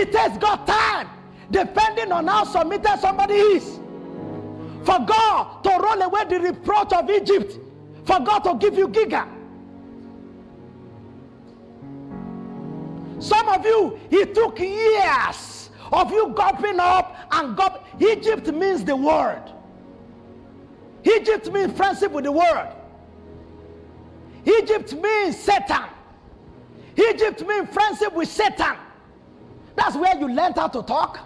It takes God time, depending on how submitted somebody is, for God to roll away the reproach of Egypt, for God to give you giga. Some of you, it took years of you gulping up and gulp. Egypt means the word. Egypt means friendship with the word. Egypt means Satan. Egypt means friendship with Satan. That's where you learn how to talk.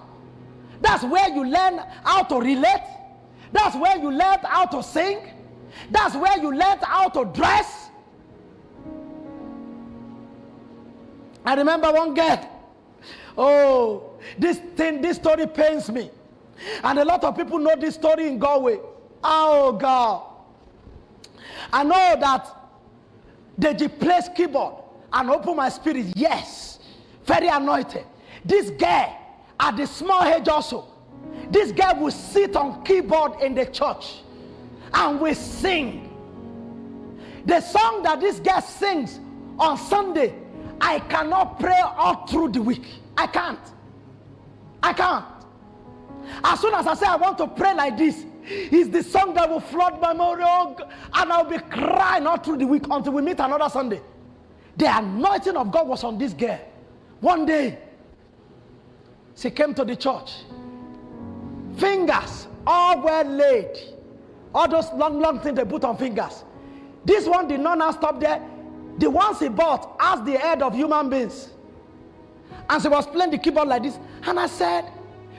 That's where you learn how to relate. That's where you learn how to sing. That's where you learn how to dress. I remember one girl. Oh, this story pains me. And a lot of people know this story in Galway. Oh, God. I know that they plays keyboard and open my spirit. Yes, very anointed. This girl, at the small age also, this girl will sit on keyboard in the church and will sing. The song that this girl sings on Sunday, I cannot pray all through the week. I can't. As soon as I say I want to pray like this, it's the song that will flood my memory, and I'll be crying all through the week until we meet another Sunday. The anointing of God was on this girl. One day, she came to the church. Fingers all well laid. All those long things they put on fingers. This one did not now stop there. The ones he bought as the head of human beings. And she was playing the keyboard like this. And I said,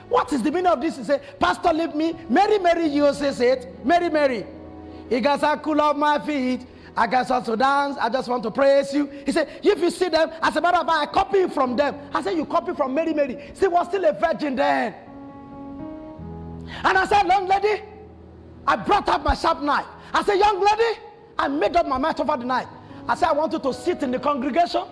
what is the meaning of this? He said, Pastor, leave me. Mary uses it. Mary. He goes, I cool off my feet. I guess also dance. I just want to praise you. He said, if you see them, as a matter of fact, I copy from them. I said, you copy from Mary. She was still a virgin then. And I said, young lady, I brought up my sharp knife. I said, young lady, I made up my mind over the night. I said, I want you to sit in the congregation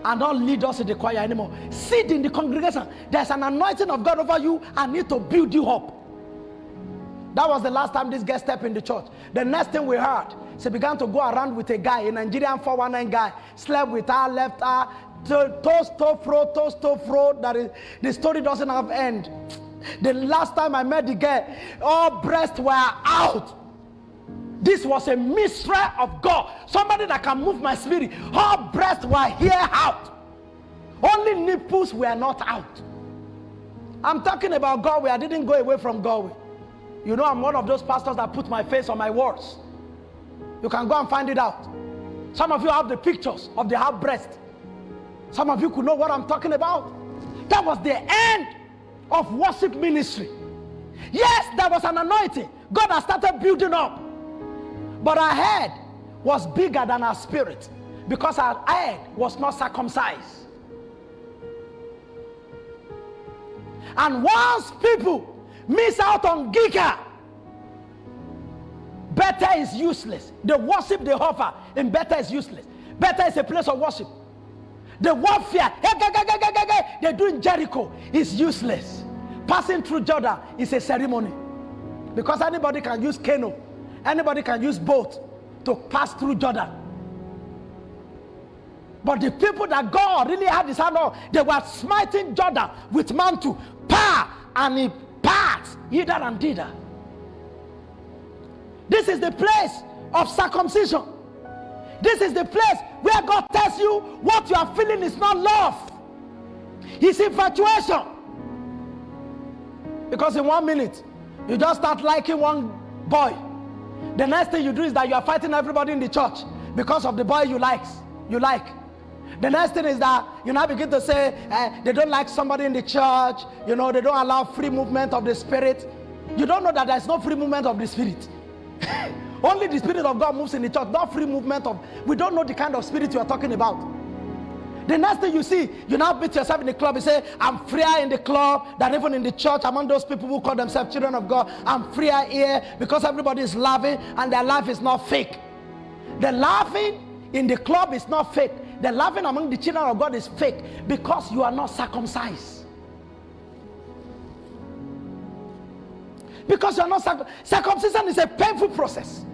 and don't lead us in the choir anymore. Sit in the congregation. There's an anointing of God over you. I need to build you up. That was the last time this girl stepped in the church. The next thing we heard, she began to go around with a guy, a Nigerian 419 guy, slept with her, left her, toast to fro. That is, the story doesn't have end. The last time I met the girl, all breasts were out. This was a mystery of God. Somebody that can move my spirit. All breasts were here out. Only nipples were not out. I'm talking about Galway. I didn't go away from Galway. You know, I'm one of those pastors that put my face on my words. You can go and find it out. Some of you have the pictures of the half breast. Some of you could know what I'm talking about. That was the end of worship ministry. Yes, there was an anointing. God has started building up. But our head was bigger than our spirit, because our head was not circumcised. And once people miss out on Giga, Bethel is useless. The worship they offer in Bethel is useless. Bethel is a place of worship. The warfare they do in Jericho is useless. Passing through Jordan is a ceremony, because anybody can use canoe. Anybody can use boat to pass through Jordan. But the people that God really had his hand on, they were smiting Jordan with mantle, power, and he passed hither and thither. This is the place of circumcision. This is the place where God tells you what you are feeling is not love. It's infatuation. Because in 1 minute, you just start liking one boy. The next thing you do is that you are fighting everybody in the church because of the boy you like. The next thing is that you now begin to say they don't like somebody in the church. You know, they don't allow free movement of the spirit. You don't know that there's no free movement of the spirit. Only the spirit of God moves in the church, not free movement of. We don't know the kind of spirit you are talking about. The next thing you see, you now beat yourself in the club. You say, I'm freer in the club than even in the church. Among those people who call themselves children of God, I'm freer here because everybody is laughing and their life is not fake. The laughing in the club is not fake. The laughing among the children of God is fake because you are not circumcised. Because you are not circumcision is a painful process.